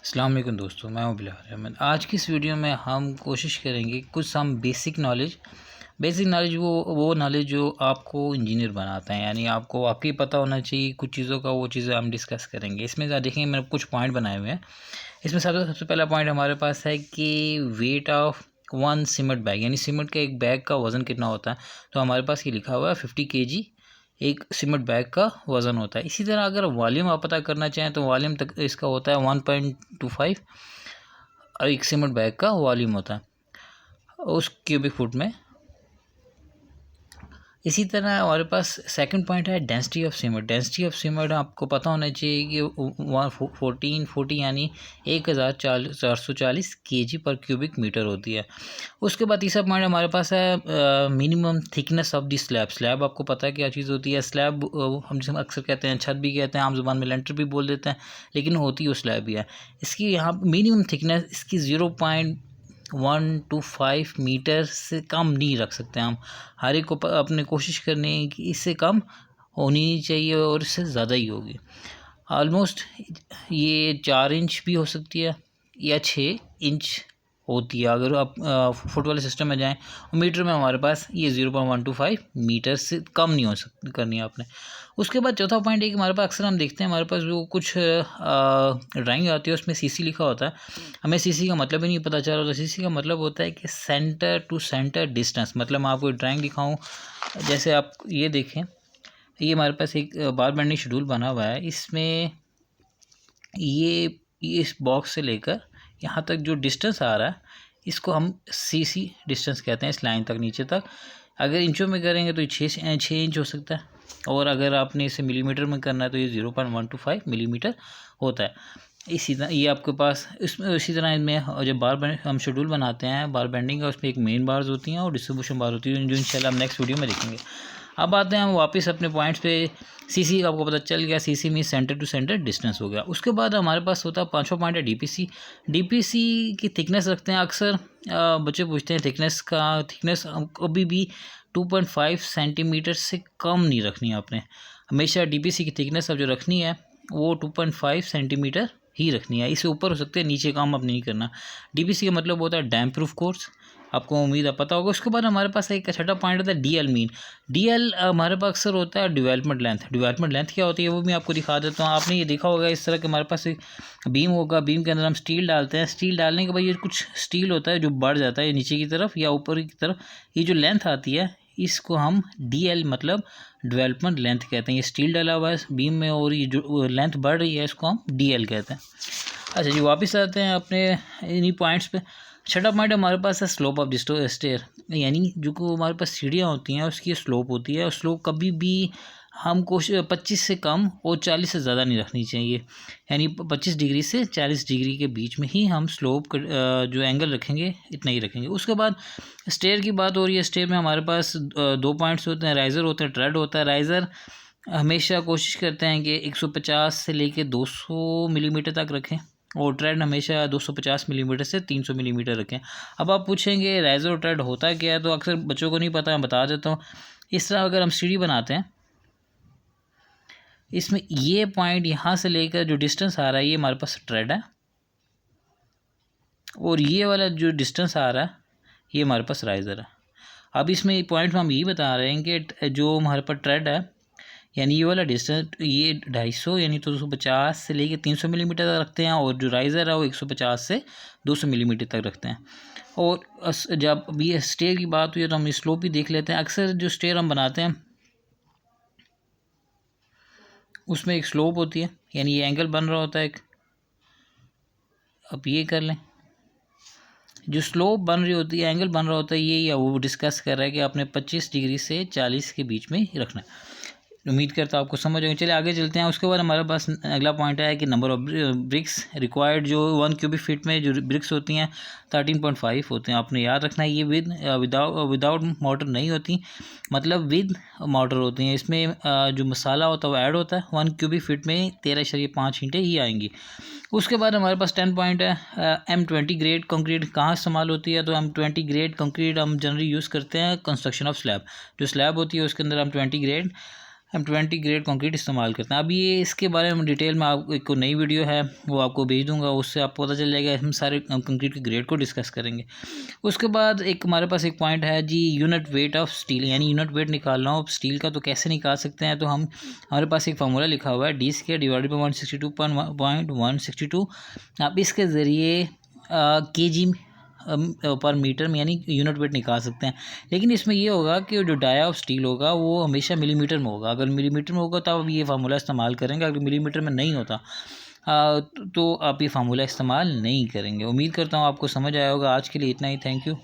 अस्सलाम वालेकुम दोस्तों, मैं हूं बिलाल अहमद। आज की इस वीडियो में हम कोशिश करेंगे कुछ हम बेसिक नॉलेज वो नॉलेज जो आपको इंजीनियर बनाता है, यानी आपको वाकई पता होना चाहिए कुछ चीज़ों का। वो चीज़ें हम डिस्कस करेंगे। इसमें ज़रा देखेंगे, मैंने कुछ पॉइंट बनाए हुए हैं। इसमें सबसे पहला पॉइंट हमारे पास है कि weight of one cement bag, यानी सीमेंट का एक बैग का वज़न कितना होता है। तो हमारे पास ये लिखा हुआ है 50 kg एक सीमेंट बैग का वज़न होता है। इसी तरह अगर वॉल्यूम आप पता करना चाहें तो वॉल्यूम तक इसका होता है 1.25 एक सीमेंट बैग का वॉल्यूम होता है उस क्यूबिक फुट में। इसी तरह हमारे पास सेकंड पॉइंट है density of cement. Density of cement आपको पता होना चाहिए कि 1440 यानी 1440 kg पर क्यूबिक मीटर होती है। उसके बाद तीसरा पॉइंट हमारे पास है minimum thickness of the slab. Slab आपको पता है क्या चीज़ होती है। स्लैब हम जिसे अक्सर कहते हैं छत भी कहते हैं, आम जुबान में लेंटर भी बोल देते हैं, लेकिन होती वो स्लैब ही है। इसकी यहाँ मिनिमम थिकनेस इसकी 0.125 मीटर से कम नहीं रख सकते हम। हर एक को अपने कोशिश करनी है कि इससे कम होनी नहीं चाहिए और इससे ज़्यादा ही होगी। ऑलमोस्ट ये 4 इंच भी हो सकती है या 6 इंच होती है अगर आप फुट वाले सिस्टम में जाएं। और मीटर में हमारे पास ये 0.125 मीटर से कम नहीं हो सकती करनी है आपने। उसके बाद चौथा पॉइंट है कि हमारे पास अक्सर हम देखते हैं हमारे पास जो कुछ ड्राइंग आती है उसमें सीसी लिखा होता है। हमें सीसी का मतलब ही नहीं पता चल रहा। सीसी का मतलब होता है कि सेंटर टू सेंटर डिस्टेंस। मतलब मैं आपको ड्राइंग दिखाऊँ, जैसे आप ये देखें, ये हमारे पास एक बार बेंडिंग शेड्यूल बना हुआ है। इसमें ये इस बॉक्स से लेकर यहाँ तक जो डिस्टेंस आ रहा है इसको हम सीसी डिस्टेंस कहते हैं, इस लाइन तक नीचे तक। अगर इंचों में करेंगे तो ये 6 इंच हो सकता है, और अगर आपने इसे मिलीमीटर में करना है तो ये 0.125 मिलीमीटर होता है। इसी तरह ये आपके पास इसमें इसी तरह इनमें जब हम शेड्यूल बनाते हैं बार बेंडिंग का, उसमें एक मेन बार्स होती हैं और डिस्ट्रीब्यूशन बार होती है, जो इंशाल्लाह हम नेक्स्ट वीडियो में देखेंगे। अब आते हैं हम वापस अपने पॉइंट्स पे। सीसी का आपको पता चल गया, सीसी में सेंटर टू सेंटर डिस्टेंस हो गया। उसके बाद हमारे पास होता है पांचवा पॉइंट है डीपीसी। डीपीसी की थिकनेस रखते हैं अक्सर बच्चे पूछते हैं थिकनेस कभी भी 2.5 सेंटीमीटर से कम नहीं रखनी है आपने। हमेशा डीपीसी की थिकनेस अब जो रखनी है वो 2.5 सेंटीमीटर ही रखनी है। इससे ऊपर हो सकते हैं, नीचे काम अब नहीं करना। डीपीसी का मतलब होता है डैम प्रूफ कोर्स, आपको उम्मीद है पता होगा। उसके बाद हमारे पास एक छठा पॉइंट होता है डीएल मीन। डीएल हमारे पास अक्सर होता है डेवलपमेंट लेंथ। डेवलपमेंट लेंथ क्या होती है वो भी आपको दिखा देता हूँ। आपने ये देखा होगा इस तरह के हमारे पास एक बीम होगा, बीम के अंदर हम स्टील डालते हैं। स्टील डालने के बाद ये कुछ स्टील होता है जो बढ़ जाता है नीचे की तरफ या ऊपर की तरफ। ये जो लेंथ आती है इसको हम डीएल मतलब डेवलपमेंट लेंथ कहते हैं। ये स्टील डाला हुआ है बीम में और ये जो लेंथ बढ़ रही है इसको हम डीएल कहते हैं। अच्छा जी, वापस आते हैं अपने इन्हीं पॉइंट्स पे। छठा पॉइंट हमारे पास है स्लोप ऑफ द स्टेयर, यानी जो को हमारे पास सीढ़ियाँ होती हैं उसकी स्लोप होती है। और स्लोप कभी भी हम 25 से कम और 40 से ज़्यादा नहीं रखनी चाहिए, यानी 25 डिग्री से 40 डिग्री के बीच में ही हम स्लोप जो एंगल रखेंगे इतना ही रखेंगे। उसके बाद स्टेयर की बात हो रही है। स्टेयर में हमारे पास 2 पॉइंट्स होते हैं, राइज़र होते हैं, ट्रेड होता है। राइज़र हमेशा कोशिश करते हैं कि 150 से लेके 200 मिलीमीटर तक रखें, और ट्रेड हमेशा 250 मिलीमीटर से 300 मिलीमीटर रखें। अब आप पूछेंगे राइज़र और ट्रेड होता क्या है, तो अक्सर बच्चों को नहीं पता, मैं बता देता हूँ। इस तरह अगर हम सीढ़ी बनाते हैं, इसमें ये पॉइंट यहाँ से लेकर जो डिस्टेंस आ रहा है ये हमारे पास ट्रेड है, और ये वाला जो डिस्टेंस आ रहा है ये हमारे पास राइज़र है। अब इसमें पॉइंट में हम यही बता रहे हैं कि जो हमारे पास ट्रेड है, यानी ये वाला डिस्टेंस ये 250 यानी तो 250 से लेके 300 मिलीमीटर तक रखते हैं, और जो राइज़र है वो 150 से 200 मिलीमीटर तक रखते हैं। और जब ये स्टेयर की बात हुई है तो हम स्लोप भी देख लेते हैं। अक्सर जो स्टेयर हम बनाते हैं उसमें एक स्लोप होती है, यानी ये एंगल बन रहा होता है एक। अब ये कर लें, जो स्लोप बन रही होती है, एंगल बन रहा होता है, ये या वो डिस्कस कर रहा है कि आपने 25 डिग्री से 40 के बीच में ही रखना है। उम्मीद करता हूँ आपको समझ आएगी। चलिए आगे चलते हैं। उसके बाद हमारे पास अगला पॉइंट है कि नंबर ऑफ ब्रिक्स रिक्वायर्ड। जो 1 क्यूबिक फीट में जो ब्रिक्स होती हैं 13.5 होते हैं, आपने याद रखना है। ये विदाउट मोटर नहीं होती, मतलब विद मोटर होती हैं। इसमें जो मसाला होता है वो ऐड होता है। 1 क्यूबिक फीट में 13.5 ईंटें ही आएंगी। उसके बाद हमारे पास 10 पॉइंट है M20 ग्रेड कंक्रीट कहाँ इस्तेमाल होती है। तो M20 ग्रेड कंक्रीट हम जनरली यूज़ करते हैं कंस्ट्रक्शन ऑफ स्लैब। जो स्लैब होती है उसके अंदर M20 ग्रेड हम 20 ग्रेड कंक्रीट इस्तेमाल करते हैं। अब ये इसके बारे में डिटेल में आपको एक नई वीडियो है वो आपको भेज दूंगा, उससे आपको पता चल जाएगा। हम सारे कंक्रीट के ग्रेड को डिस्कस करेंगे। उसके बाद एक हमारे पास एक पॉइंट है जी, यूनिट वेट ऑफ स्टील, यानी यूनिट वेट निकालना हो स्टील का तो कैसे निकाल सकते हैं। तो हमारे पास एक फार्मूला लिखा हुआ है D² डिवाइडेड बाई 162.162। आप इसके ज़रिए kg पर मीटर में यानी यूनिट वेट निकाल सकते हैं। लेकिन इसमें ये होगा कि जो डाया ऑफ स्टील होगा वो हमेशा मिलीमीटर में होगा। अगर मिलीमीटर में होगा तो आप ये फार्मूला इस्तेमाल करेंगे, अगर मिलीमीटर में नहीं होता तो आप ये फार्मूला इस्तेमाल नहीं करेंगे। उम्मीद करता हूँ आपको समझ आया होगा। आज के लिए इतना ही। Thank you.